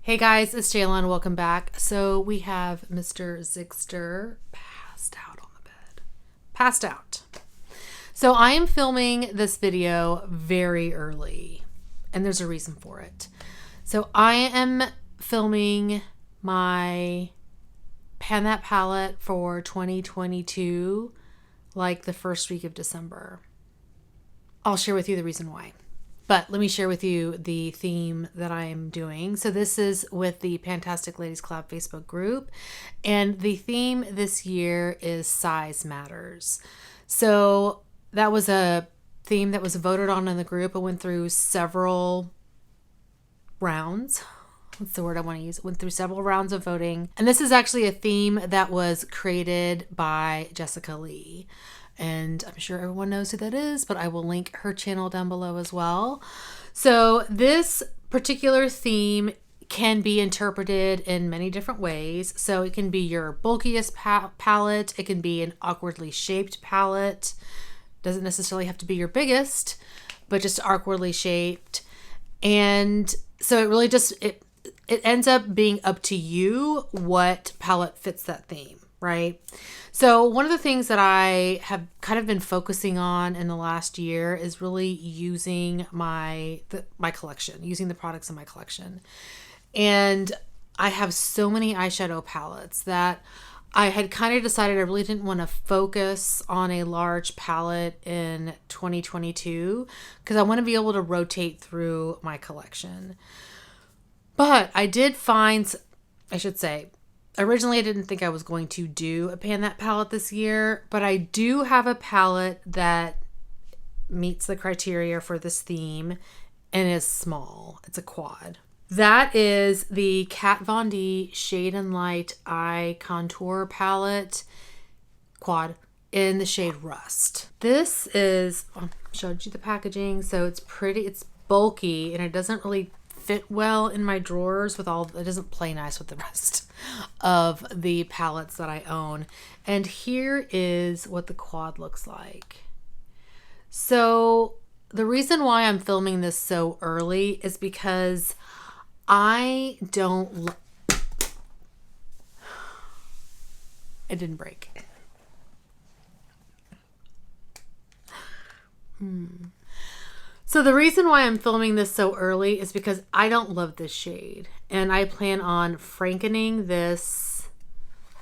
Hey guys, it's Jayla and welcome back. So we have Mr. Zigster passed out on the bed. Passed out. So I am filming this video very early and there's a reason for it. So I am filming my Pan That palette for 2022 like the first week of December. I'll share with you the reason why. But let me share with you the theme that I am doing. So this is with the Pantastic Ladies Collab Facebook group. And the theme this year is Size Matters. So that was a theme that was voted on in the group. It went through several rounds. What's the word I want to use? It went through several rounds of voting. And this is actually a theme that was created by Jessica Lee. And I'm sure everyone knows who that is, but I will link her channel down below as well. So this particular theme can be interpreted in many different ways. So it can be your bulkiest palette. It can be an awkwardly shaped palette. Doesn't necessarily have to be your biggest, but just awkwardly shaped. And so it really just, it ends up being up to you what palette fits that theme, right? So one of the things that I have kind of been focusing on in the last year is really using my collection, using the products in my collection. And I have so many eyeshadow palettes that I had kind of decided I really didn't want to focus on a large palette in 2022 because I want to be able to rotate through my collection. But I did find, I should say, originally I didn't think I was going to do a Pan That palette this year, but I do have a palette that meets the criteria for this theme and is small. It's a quad. That is the Kat Von D Shade and Light Eye Contour Palette quad in the shade Rust. This is, I showed you the packaging, so it's pretty, it's bulky, and it doesn't really fit well in my drawers with all, it doesn't play nice with the rest of the palettes that I own. And here is what the quad looks like. So the reason why I'm filming this so early is because I don't, it didn't break. So the reason why I'm filming this so early is because I don't love this shade. And I plan on frankening this,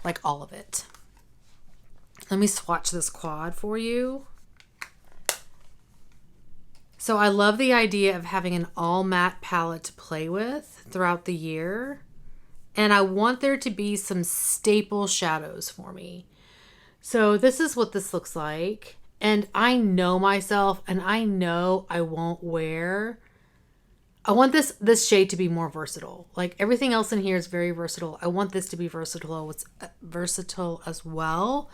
like all of it. Let me swatch this quad for you. So I love the idea of having an all matte palette to play with throughout the year. And I want there to be some staple shadows for me. So this is what this looks like. And I know myself, and I know I won't wear, I want this shade to be more versatile. Like everything else in here is very versatile. I want this to be versatile. It's versatile as well.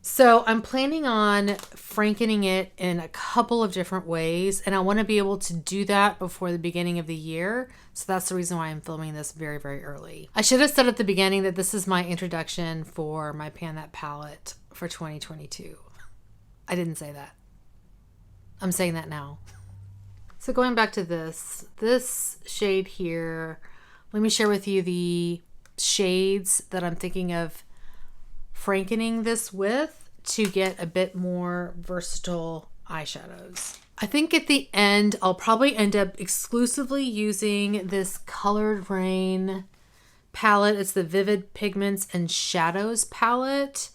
So I'm planning on frankening it in a couple of different ways, and I want to be able to do that before the beginning of the year. So that's the reason why I'm filming this very, very early. I should have said at the beginning that this is my introduction for my Pan That palette for 2022. I didn't say that. I'm saying that now. So going back to this shade here, let me share with you the shades that I'm thinking of frankening this with to get a bit more versatile eyeshadows. I think at the end, I'll probably end up exclusively using this Colored Raine palette. It's the Vivid Pigments and Shadows palette.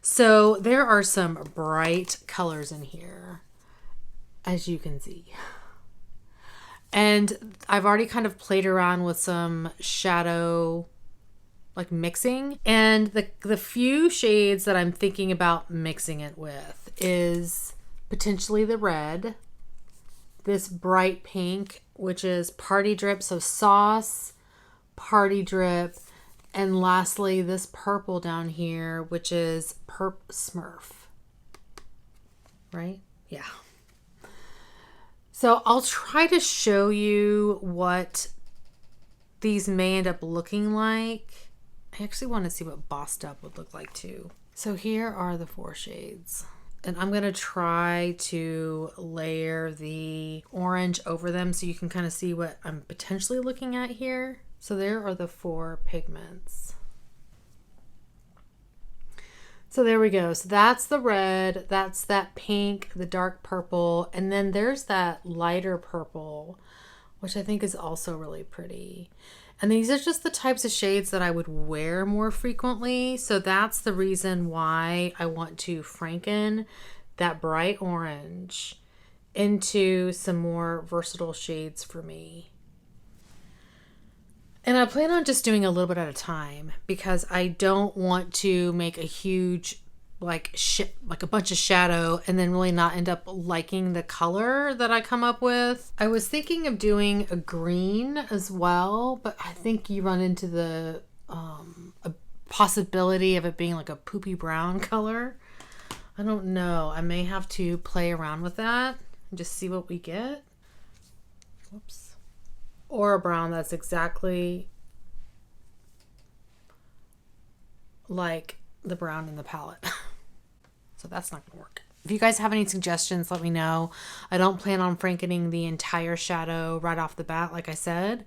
So there are some bright colors in here, as you can see. And I've already kind of played around with some shadow, like mixing. And the few shades that I'm thinking about mixing it with is potentially the red, this bright pink, which is Party Drip. So Sauce, Party Drip, and lastly, this purple down here, which is Perp Smurf. Right? Yeah. So I'll try to show you what these may end up looking like. I actually want to see what Bossed Up would look like too. So here are the 4 shades. And I'm going to try to layer the orange over them so you can kind of see what I'm potentially looking at here. So there are the 4 pigments. So there we go. So that's the red, that's that pink, the dark purple, and then there's that lighter purple, which I think is also really pretty. And these are just the types of shades that I would wear more frequently. So that's the reason why I want to franken that bright orange into some more versatile shades for me. And I plan on just doing a little bit at a time because I don't want to make a huge, like a bunch of shadow and then really not end up liking the color that I come up with. I was thinking of doing a green as well, but I think you run into the a possibility of it being like a poopy brown color. I don't know. I may have to play around with that and just see what we get. Whoops. Or a brown that's exactly like the brown in the palette. So that's not gonna work. If you guys have any suggestions, let me know. I don't plan on frankening the entire shadow right off the bat, like I said.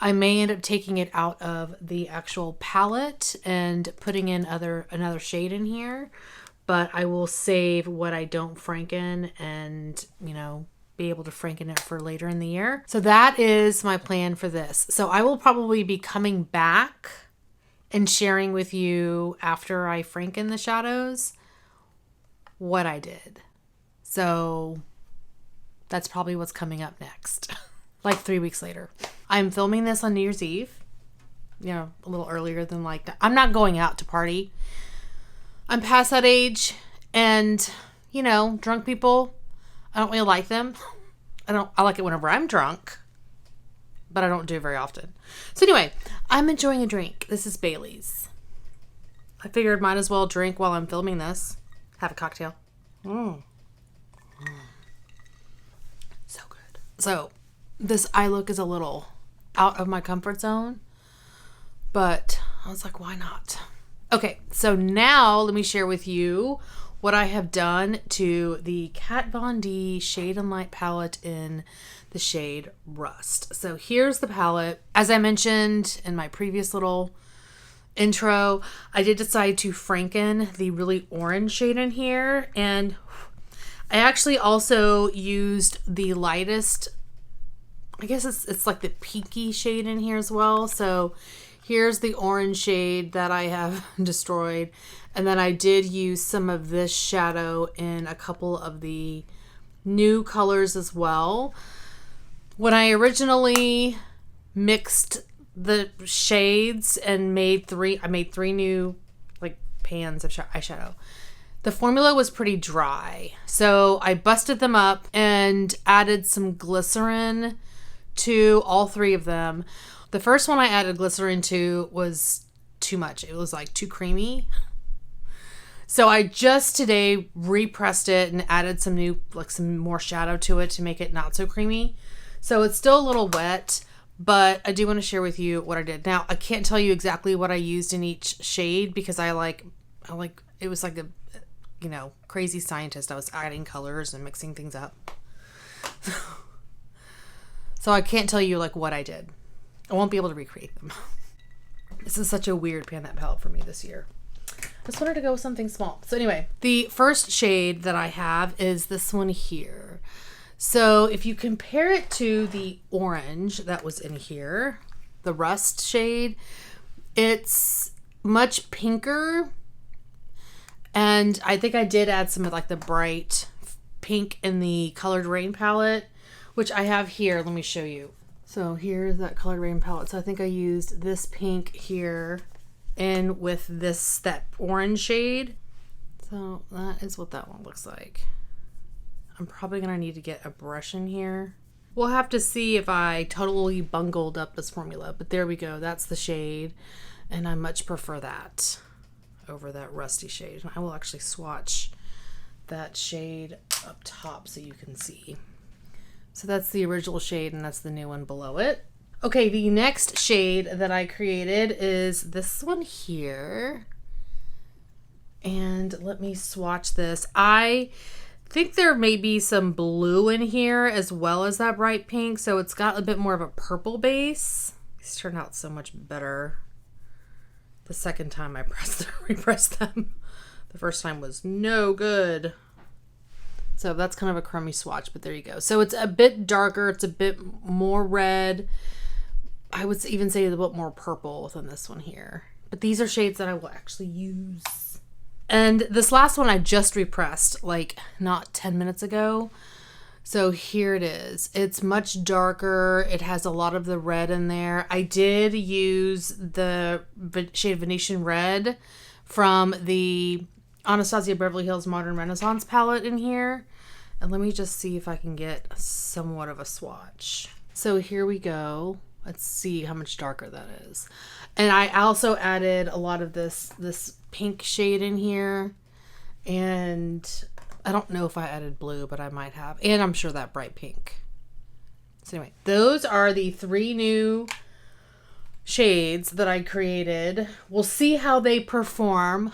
I may end up taking it out of the actual palette and putting in another shade in here, but I will save what I don't franken and, you know, be able to franken it for later in the year. So that is my plan for this. So I will probably be coming back and sharing with you after I franken the shadows what I did. So that's probably what's coming up next. Like 3 weeks later. I'm filming this on New Year's Eve. You know, a little earlier than like that. I'm not going out to party. I'm past that age, and you know, drunk people, I don't really like them. I like it whenever I'm drunk, but I don't do it very often. So anyway, I'm enjoying a drink. This is Bailey's. I figured might as well drink while I'm filming this. Have a cocktail. So good. So this eye look is a little out of my comfort zone, but I was like, why not? Okay, so now let me share with you what I have done to the Kat Von D Shade and Light palette in the shade Rust. So here's the palette. As I mentioned in my previous little intro, I did decide to franken the really orange shade in here, and I actually also used the lightest, I guess it's like the pinky shade in here as well. So here's the orange shade that I have destroyed. And then I did use some of this shadow in a couple of the new colors as well. When I originally mixed the shades and I made three new like pans of eyeshadow. The formula was pretty dry. So I busted them up and added some glycerin to all 3 of them. The first one I added glycerin to was too much. It was like too creamy. So I just today repressed it and added some more shadow to it to make it not so creamy. So it's still a little wet, but I do want to share with you what I did. Now, I can't tell you exactly what I used in each shade because it was like a, you know, crazy scientist. I was adding colors and mixing things up. So I can't tell you like what I did. I won't be able to recreate them. This is such a weird pan that palette for me this year. I just wanted to go with something small. So anyway, the first shade that I have is this one here. So if you compare it to the orange that was in here, the Rust shade, it's much pinker. And I think I did add some of like the bright pink in the Colored Raine palette, which I have here. Let me show you. So here's that Colored Raine palette. So I think I used this pink here in with that orange shade. So that is what that one looks like. I'm probably gonna need to get a brush in here. We'll have to see if I totally bungled up this formula, but there we go. That's the shade, and I much prefer that over that rusty shade. I will actually swatch that shade up top so you can see. So that's the original shade, and that's the new one below it. Okay, the next shade that I created is this one here. And let me swatch this. I think there may be some blue in here as well as that bright pink. So it's got a bit more of a purple base. These turned out so much better the second time I repressed them. The first time was no good. So that's kind of a crummy swatch, but there you go. So it's a bit darker. It's a bit more red. I would even say it's a bit more purple than this one here. But these are shades that I will actually use. And this last one I just repressed like not 10 minutes ago. So here it is. It's much darker. It has a lot of the red in there. I did use the shade Venetian Red from the Anastasia Beverly Hills Modern Renaissance palette in here. And let me just see if I can get somewhat of a swatch. So here we go. Let's see how much darker that is. And I also added a lot of this pink shade in here. And I don't know if I added blue, but I might have. And I'm sure that bright pink. So anyway, those are the 3 new shades that I created. We'll see how they perform.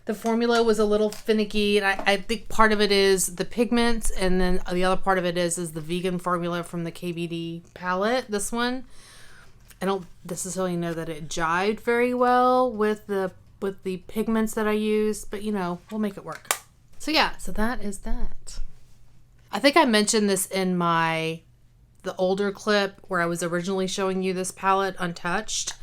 The formula was a little finicky, and I think part of it is the pigments, and then the other part of it is the vegan formula from the KVD palette, this one. I don't necessarily know that it jived very well with the pigments that I used, but you know, we'll make it work. So yeah, so that is that. I think I mentioned this in the older clip where I was originally showing you this palette untouched.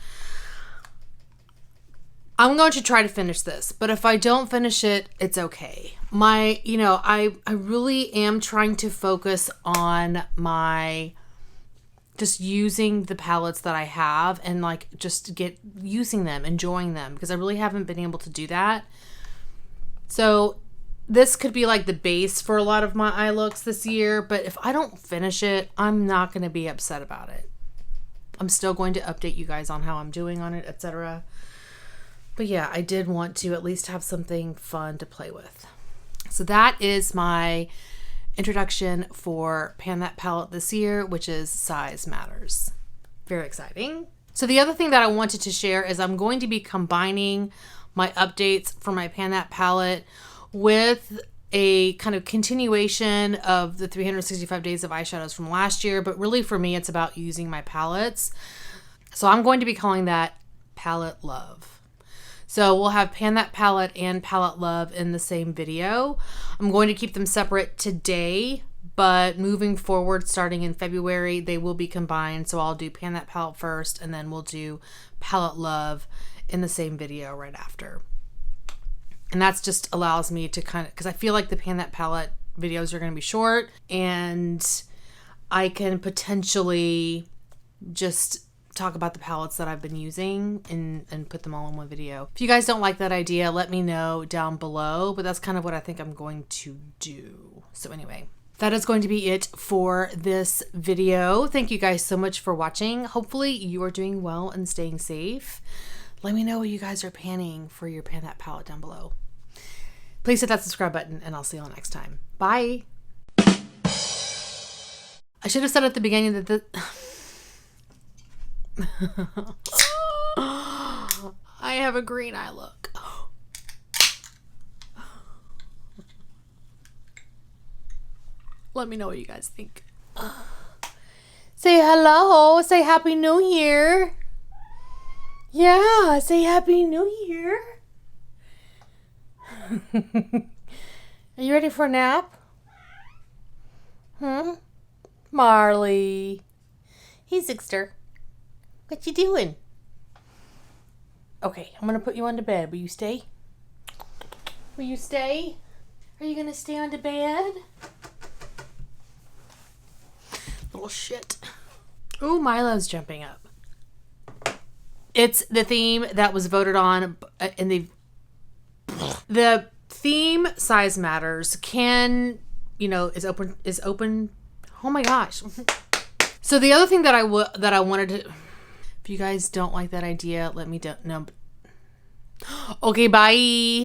I'm going to try to finish this, but if I don't finish it, it's okay. I really am trying to focus on just using the palettes that I have and like just using them, enjoying them, because I really haven't been able to do that. So this could be like the base for a lot of my eye looks this year, but if I don't finish it, I'm not going to be upset about it. I'm still going to update you guys on how I'm doing on it, etc. But yeah, I did want to at least have something fun to play with. So that is my introduction for Pan That palette this year, which is Size Matters. Very exciting. So the other thing that I wanted to share is I'm going to be combining my updates for my Pan That palette with a kind of continuation of the 365 days of eyeshadows from last year. But really for me, it's about using my palettes. So I'm going to be calling that Palette Love. So we'll have Pan That palette and Palette Love in the same video. I'm going to keep them separate today, but moving forward, starting in February, they will be combined. So I'll do Pan That palette first, and then we'll do Palette Love in the same video right after. And that's just allows me to kind of, because I feel like the Pan That palette videos are going to be short, and I can potentially just talk about the palettes that I've been using and put them all in one video. If you guys don't like that idea, let me know down below, but that's kind of what I think I'm going to do. So anyway, that is going to be it for this video. Thank you guys so much for watching. Hopefully you are doing well and staying safe. Let me know what you guys are panning for your Pan That palette down below. Please hit that subscribe button, and I'll see you all next time. Bye. I should have said at the beginning that the I have a green eye look. Let me know what you guys think. Say hello. Say Happy New Year. Yeah, say Happy New Year. Are you ready for a nap? Marley. Hey, Zixter. What you doing? Okay, I'm gonna put you on to bed. Will you stay? Will you stay? Are you gonna stay on to bed? Little shit. Ooh, Milo's jumping up. It's the theme that was voted on in the theme Size Matters is open. Oh my gosh. So the other thing that I wanted to, if you guys don't like that idea, let me know. Okay, bye.